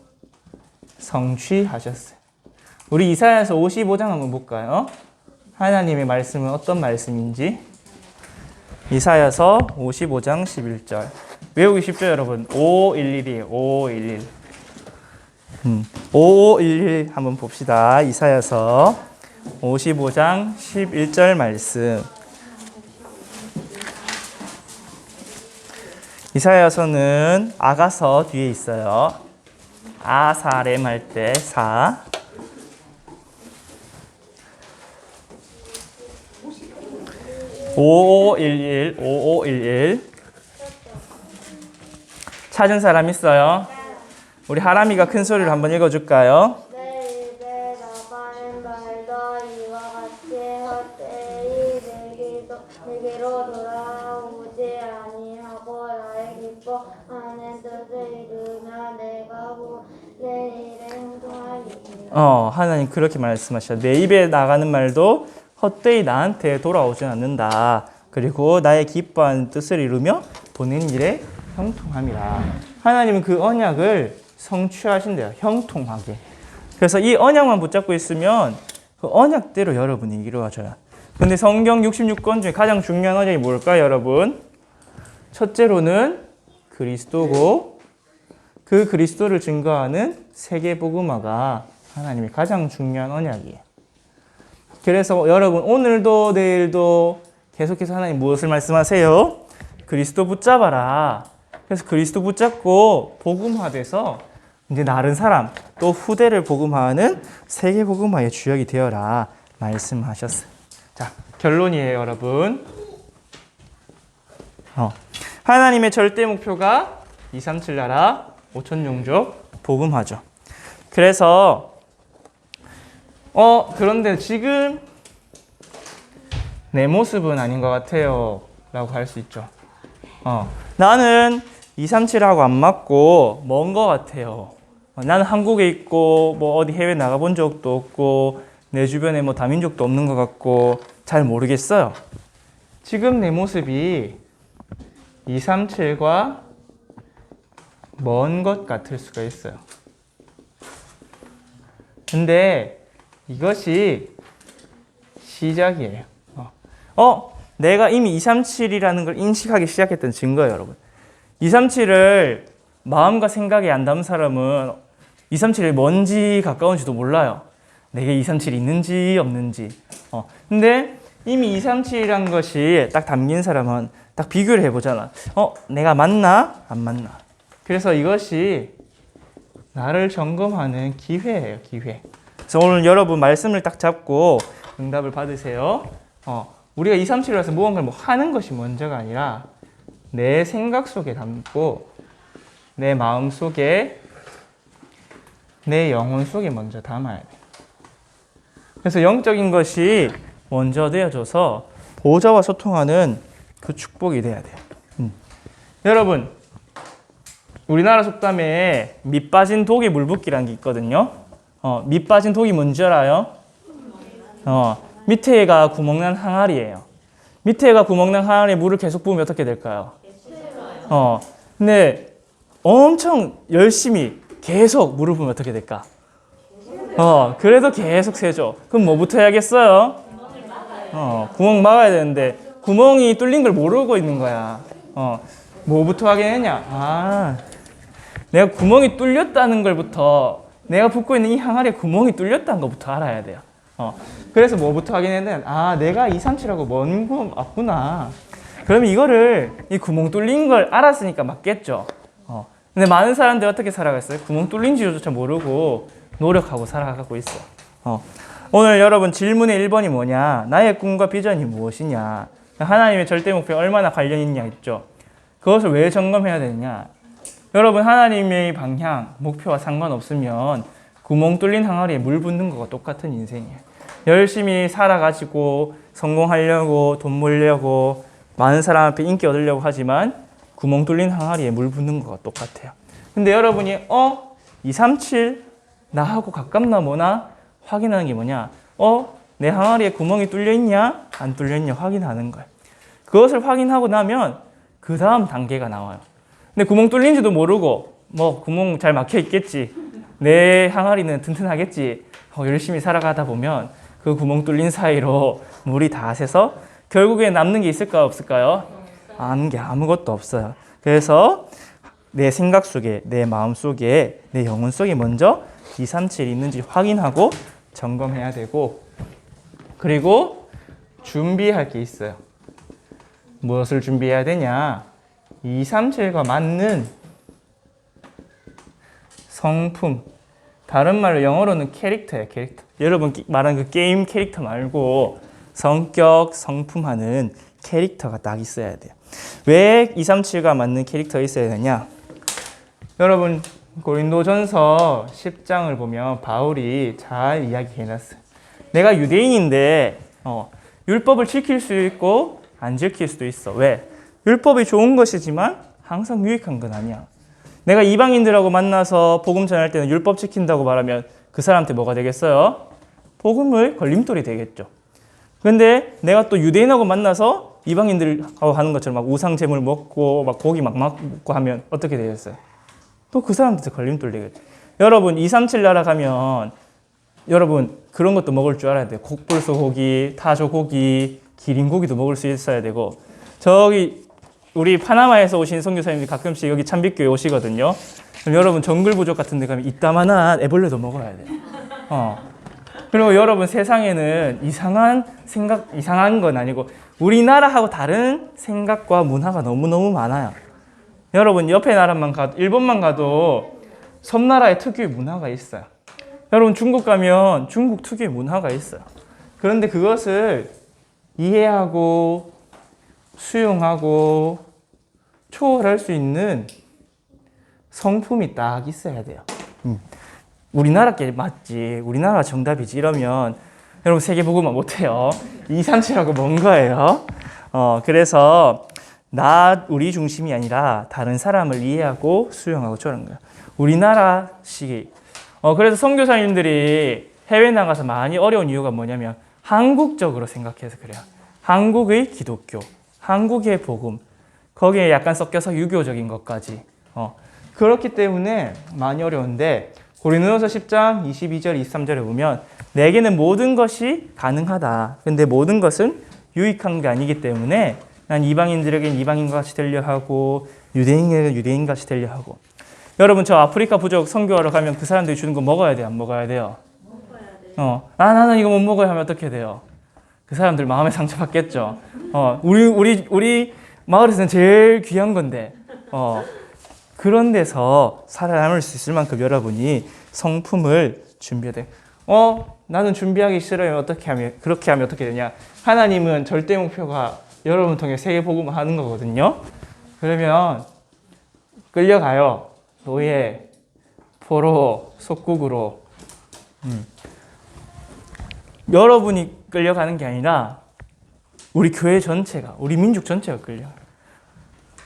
Speaker 1: 성취하셨어요. 우리 이사야서 55장 한번 볼까요? 하나님의 말씀은 어떤 말씀인지. 이사야서 55장 11절. 외우기 쉽죠, 여러분? 5511이에요. 5511. 5511 한번 봅시다. 이사야서 55장 11절 말씀. 이사야서는 아가서 뒤에 있어요. 아사렘 할 때 사. 5511 찾은 사람 있어요? 우리 하람이가 큰 소리로 한번 읽어줄까요?
Speaker 2: 내 입에 나가는 말도 이와 같이 헛되이 내게로 돌아오지 아니하고 나의 기뻐하는 뜻을 이루며 내가 내 일에 행동하리니.
Speaker 1: 하나님 그렇게 말씀하셔요. 내 입에 나가는 말도 헛되이 나한테 돌아오지 않는다. 그리고 나의 기뻐하는 뜻을 이루며 보낸 일에 형통함이라. 하나님은 그 언약을 성취하신대요. 형통하게. 그래서 이 언약만 붙잡고 있으면 그 언약대로 여러분이 이루어져요. 근데 성경 66권 중에 가장 중요한 언약이 뭘까요, 여러분? 첫째로는 그리스도고 그 그리스도를 증거하는 세계복음화가 하나님의 가장 중요한 언약이에요. 그래서 여러분 오늘도 내일도 계속해서 하나님 무엇을 말씀하세요? 그리스도 붙잡아라. 그래서 그리스도 붙잡고 복음화돼서 이제 다른 사람 또 후대를 복음화하는 세계 복음화의 주역이 되어라 말씀하셨어요. 자, 결론이에요, 여러분. 하나님의 절대 목표가 237 나라 5천 종족 복음화죠. 그래서 그런데 지금 내 모습은 아닌 것 같아요 라고 할 수 있죠. 나는 237하고 안 맞고 먼 것 같아요. 나는 한국에 있고 뭐 어디 해외 나가본 적도 없고 내 주변에 뭐 다민족도 없는 것 같고 잘 모르겠어요. 지금 내 모습이 237과 먼 것 같을 수가 있어요. 근데 이것이 시작이에요. 내가 이미 237이라는 걸 인식하기 시작했던 증거예요, 여러분. 237을 마음과 생각에 안 담은 사람은 237이 뭔지 가까운지도 몰라요. 내게 237이 있는지 없는지. 근데 이미 237이란 것이 딱 담긴 사람은 딱 비교를 해보잖아. 내가 맞나? 안 맞나? 그래서 이것이 나를 점검하는 기회예요, 기회. 그래서 오늘 여러분 말씀을 딱 잡고 응답을 받으세요. 우리가 237이라서 무언가를 뭐 하는 것이 먼저가 아니라 내 생각 속에 담고 내 마음 속에 내 영혼 속에 먼저 담아야 돼. 그래서 영적인 것이 먼저 되어줘서 보호자와 소통하는 그 축복이 돼야 돼요. 여러분, 우리나라 속담에 밑 빠진 독에 물 붓기라는 게 있거든요. 밑 빠진 독이 뭔지 알아요? 밑에가 구멍난 항아리예요. 밑에가 구멍난 항아리에 물을 계속 부으면 어떻게 될까요? 근데 엄청 열심히 계속 물을 부으면 어떻게 될까? 그래도 계속 새죠. 그럼 뭐부터 해야겠어요? 구멍 막아야 되는데 구멍이 뚫린 걸 모르고 있는 거야. 뭐부터 하겠느냐? 내가 구멍이 뚫렸다는 걸부터 내가 붓고 있는 이 항아리에 구멍이 뚫렸다는 것부터 알아야 돼요. 그래서 뭐부터 하겠냐면 내가 237하고 먼 구멍 맞구나. 그러면 이거를 이 구멍 뚫린 걸 알았으니까 맞겠죠. 근데 많은 사람들이 어떻게 살아갔어요? 구멍 뚫린지조차 모르고 노력하고 살아가고 있어요. 오늘 여러분 질문의 1번이 뭐냐? 나의 꿈과 비전이 무엇이냐? 하나님의 절대 목표에 얼마나 관련 있냐 했죠. 그것을 왜 점검해야 되느냐? 여러분 하나님의 방향, 목표와 상관없으면 구멍 뚫린 항아리에 물 붓는 거가 똑같은 인생이에요. 열심히 살아가지고 성공하려고 돈 벌려고 많은 사람 앞에 인기 얻으려고 하지만 구멍 뚫린 항아리에 물 붓는 거가 똑같아요. 근데 여러분이 237 나하고 가깝나 뭐나 확인하는 게 뭐냐? 내 항아리에 구멍이 뚫려 있냐? 안 뚫려 있냐? 확인하는 거예요. 그것을 확인하고 나면 그 다음 단계가 나와요. 근데 구멍 뚫린지도 모르고 뭐 구멍 잘 막혀 있겠지. 내 항아리는 튼튼하겠지. 열심히 살아가다 보면 그 구멍 뚫린 사이로 물이 다 새서 결국에 남는 게 있을까요? 없을까요? 남는 게 아무것도 없어요. 그래서 내 생각 속에, 내 마음 속에, 내 영혼 속에 먼저 237이 있는지 확인하고 점검해야 되고, 그리고 준비할 게 있어요. 무엇을 준비해야 되냐? 237과 맞는 성품, 다른 말로 영어로는 캐릭터예요, 캐릭터. 여러분 말하는 그 게임 캐릭터 말고 성격, 성품하는 캐릭터가 딱 있어야 돼요. 왜 237과 맞는 캐릭터가 있어야 되냐? 여러분 고린도전서 10장을 보면 바울이 잘 이야기해놨어요. 내가 유대인인데 율법을 지킬 수 있고 안 지킬 수도 있어. 왜? 율법이 좋은 것이지만 항상 유익한 건 아니야. 내가 이방인들하고 만나서 복음 전할 때는 율법 지킨다고 말하면 그 사람한테 뭐가 되겠어요? 복음의 걸림돌이 되겠죠. 근데 내가 또 유대인하고 만나서 이방인들하고 하는 것처럼 막 우상제물 먹고 막 고기 막 먹고 하면 어떻게 되겠어요? 또 그 사람한테 걸림돌 되겠죠. 여러분 237 나라 가면 여러분 그런 것도 먹을 줄 알아야 돼요. 곡불소 고기, 타조 고기, 기린 고기도 먹을 수 있어야 되고, 저기 우리 파나마에서 오신 선교사님들이 가끔씩 여기 참빛교회 오시거든요. 그럼 여러분 정글 부족 같은 데 가면 이따만한 애벌레도 먹어야 돼요. 그리고 여러분 세상에는 이상한 건 아니고 우리나라하고 다른 생각과 문화가 너무너무 많아요. 여러분 옆에 나라만 가도, 일본만 가도 섬나라의 특유의 문화가 있어요. 여러분 중국 가면 중국 특유의 문화가 있어요. 그런데 그것을 이해하고 수용하고 초월할 수 있는 성품이 딱 있어야 돼요. 우리나라께 맞지, 우리나라가 정답이지 이러면 여러분 세계복음화 못해요. 237하고 먼 거예요. 그래서 우리 중심이 아니라 다른 사람을 이해하고 수용하고 저런 거예요. 우리나라식이. 그래서 선교사님들이 해외 나가서 많이 어려운 이유가 뭐냐면 한국적으로 생각해서 그래요. 한국의 기독교, 한국의 복음, 거기에 약간 섞여서 유교적인 것까지. 그렇기 때문에 많이 어려운데 고린도전서 10장 22절 23절에 보면 내게는 모든 것이 가능하다. 근데 모든 것은 유익한 게 아니기 때문에 난 이방인들에게는 이방인과 같이 되려 하고 유대인에게는 유대인 같이 되려 하고. 여러분 저 아프리카 부족 선교하러 가면 그 사람들이 주는 거 먹어야 돼요? 안 먹어야 돼요? 먹어야 돼요. 나는 이거 못 먹어야 하면 어떻게 돼요? 그 사람들 마음에 상처받겠죠. 우리 마을에서는 제일 귀한 건데. 그런 데서 살아남을 수 있을 만큼 여러분이 성품을 준비해야 돼. 나는 준비하기 싫어요. 그렇게 하면 어떻게 되냐? 하나님은 절대 목표가 여러분 통해 세계 복음을 하는 거거든요. 그러면 끌려가요. 노예, 포로, 속국으로. 여러분이 끌려가는 게 아니라 우리 교회 전체가, 우리 민족 전체가 끌려가요.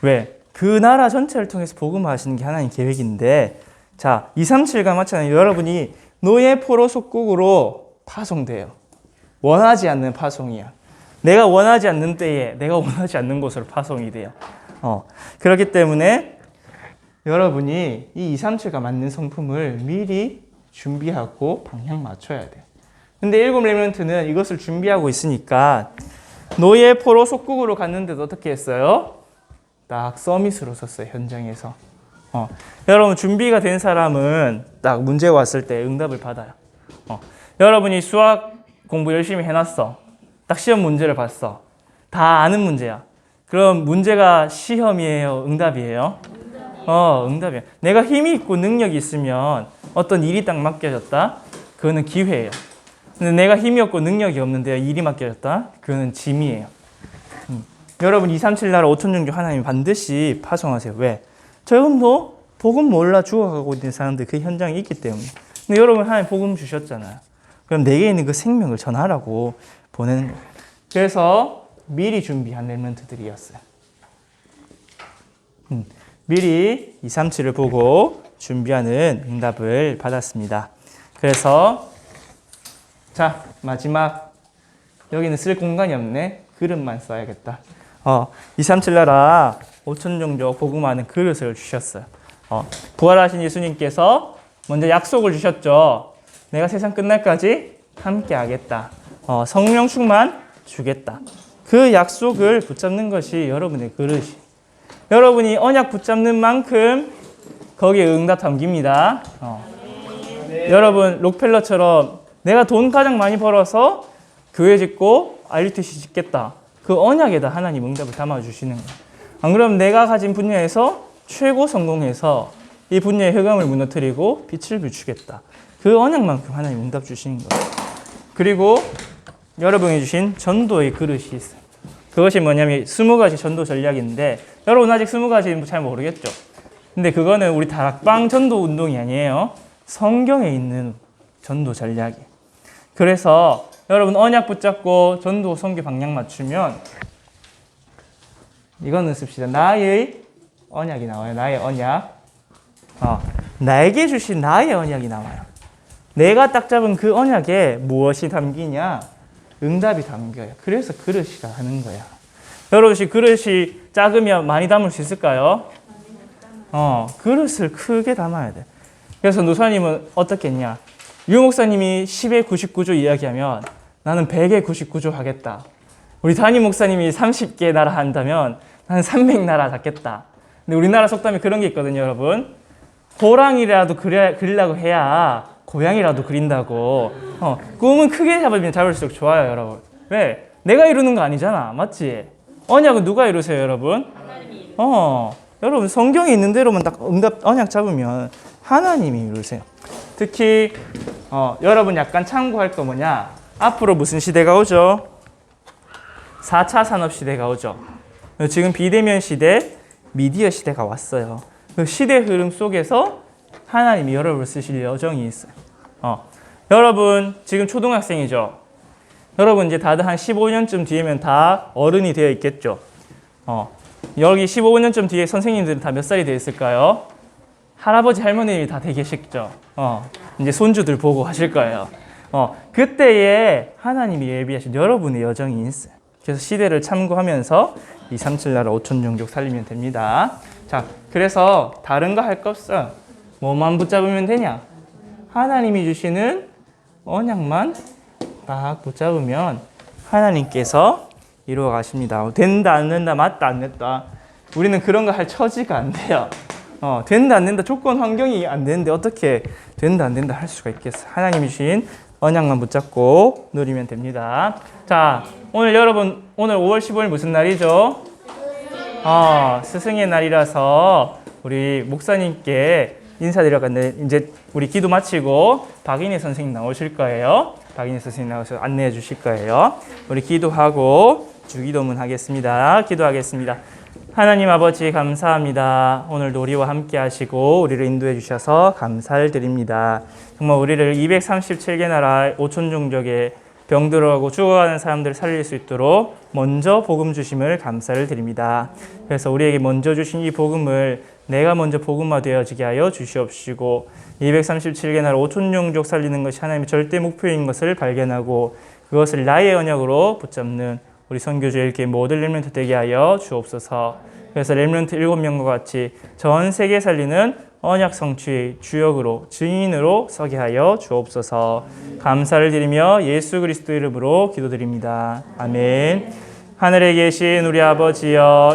Speaker 1: 왜? 그 나라 전체를 통해서 복음화하시는 게 하나님 계획인데, 자, 237과 마찬가지로 여러분이 노예, 포로, 속국으로 파송돼요. 원하지 않는 파송이야. 내가 원하지 않는 때에 내가 원하지 않는 곳으로 파송이 돼요. 그렇기 때문에 여러분이 이 237과 맞는 성품을 미리 준비하고 방향 맞춰야 돼요. 근데 7 레몬트는 이것을 준비하고 있으니까 노예, 포로, 속국으로 갔는데도 어떻게 했어요? 딱 서밋으로 섰어요, 현장에서. 여러분 준비가 된 사람은 딱 문제가 왔을 때 응답을 받아요. 여러분이 수학 공부 열심히 해놨어. 딱 시험 문제를 봤어. 다 아는 문제야. 그럼 문제가 시험이에요? 응답이에요? 응답이에요. 내가 힘이 있고 능력이 있으면 어떤 일이 딱 맡겨졌다? 그거는 기회예요. 근데 내가 힘이 없고 능력이 없는데 일이 맡겨졌다? 그거는 짐이에요. 여러분 237 나라 5천 종족 하나님 반드시 파송하세요. 왜? 저금도 복음 몰라 죽어가고 있는 사람들 그 현장에 있기 때문에. 근데 여러분 하나님 복음 주셨잖아요. 그럼 내게 있는 그 생명을 전하라고 보내는 거예요. 그래서 미리 준비한 렘넌트들이었어요. 미리 237을 보고 준비하는 응답을 받았습니다. 그래서 자 마지막 여기는 쓸 공간이 없네. 그릇만 써야겠다. 237 나라 5천 종족 복음하는 그릇을 주셨어요. 부활하신 예수님께서 먼저 약속을 주셨죠. 내가 세상 끝날까지 함께 하겠다. 성령 충만 주겠다. 그 약속을 붙잡는 것이 여러분의 그릇이. 여러분이 언약 붙잡는 만큼 거기에 응답 담깁니다. 여러분 록펠러처럼 내가 돈 가장 많이 벌어서 교회 짓고 RUTC 짓겠다. 그 언약에다 하나님 응답을 담아주시는 거예요. 안 그러면 내가 가진 분야에서 최고 성공해서 이 분야의 흑암을 무너뜨리고 빛을 비추겠다. 그 언약만큼 하나님 응답 주시는 거예요. 그리고 여러분이 주신 전도의 그릇이 있어요. 그것이 뭐냐면 20가지 전도 전략인데 여러분 아직 20가지는 잘 모르겠죠? 근데 그거는 우리 다락방 전도 운동이 아니에요. 성경에 있는 전도 전략이. 그래서 여러분 언약 붙잡고 전도 선교 방향 맞추면 이거는 씁시다. 나의 언약이 나와요. 나의 언약. 나에게 주신 나의 언약이 나와요. 내가 딱 잡은 그 언약에 무엇이 담기냐? 응답이 담겨요. 그래서 그릇이라 하는 거야. 여러분 혹시 그릇이 작으면 많이 담을 수 있을까요? 그릇을 크게 담아야 돼. 그래서 노사님은 어떻게 했냐? 유 목사님이 10의 99조 이야기하면 나는 100의 99조 하겠다. 우리 담임 목사님이 30개 나라 한다면 나는 300나라 잡겠다. 근데 우리나라 속담에 그런 게 있거든요, 여러분. 호랑이라도 그리려고 해야 고양이라도 그린다고. 꿈은 크게 잡으면 잡을수록 좋아요, 여러분. 왜? 내가 이루는 거 아니잖아. 맞지? 언약은 누가 이루세요, 여러분? 하나님이. 여러분 성경에 있는 대로만 딱 응답 언약 잡으면 하나님이 이루세요. 특히 여러분 약간 참고할 거 뭐냐? 앞으로 무슨 시대가 오죠? 4차 산업 시대가 오죠. 지금 비대면 시대, 미디어 시대가 왔어요. 그 시대 흐름 속에서 하나님이 여러분을 쓰실 여정이 있어요. 여러분 지금 초등학생이죠. 여러분 이제 다들 한 15년쯤 뒤에면 다 어른이 되어 있겠죠. 여기 15년쯤 뒤에 선생님들은 다 몇 살이 되어 있을까요? 할아버지 할머님이 다 되게 계시죠. 이제 손주들 보고 하실 거예요. 그때에 하나님이 예비하신 여러분의 여정이 있어요. 그래서 시대를 참고하면서 237 나라 5천 종족 살리면 됩니다. 자, 그래서 다른 거 할 거 없어. 뭐만 붙잡으면 되냐? 하나님이 주시는 언약만 딱 붙잡으면 하나님께서 이루어 가십니다. 된다 안 된다 맞다 안 됐다. 우리는 그런 거 할 처지가 안 돼요. 된다 안 된다 조건 환경이 안 되는데 어떻게 된다 안 된다 할 수가 있겠어. 하나님이 주신 언약만 붙잡고 누리면 됩니다. 자, 오늘 여러분 오늘 5월 15일 무슨 날이죠? 스승의 날이라서 우리 목사님께 인사드려 갔는데 이제 우리 기도 마치고 박인혜 선생님 나오실 거예요. 박인혜 선생님 나와서 안내해 주실 거예요. 우리 기도하고 주기도문 하겠습니다. 기도하겠습니다. 하나님 아버지 감사합니다. 오늘도 우리와 함께 하시고 우리를 인도해 주셔서 감사를 드립니다. 정말 우리를 237개 나라 5천 종족의 병들어가고 죽어가는 사람들을 살릴 수 있도록 먼저 복음 주심을 감사를 드립니다. 그래서 우리에게 먼저 주신 이 복음을 내가 먼저 복음화 되어지게 하여 주시옵시고 237개 나라 5천 종족 살리는 것이 하나님의 절대 목표인 것을 발견하고 그것을 나의 언약으로 붙잡는 우리 선교주일께 모든 렘넌트 되게 하여 주옵소서. 그래서 렘넌트 7명과 같이 전 세계 살리는 언약 성취의 주역으로 증인으로 서게 하여 주옵소서. 감사를 드리며 예수 그리스도 이름으로 기도드립니다. 아멘. 하늘에 계신 우리 아버지여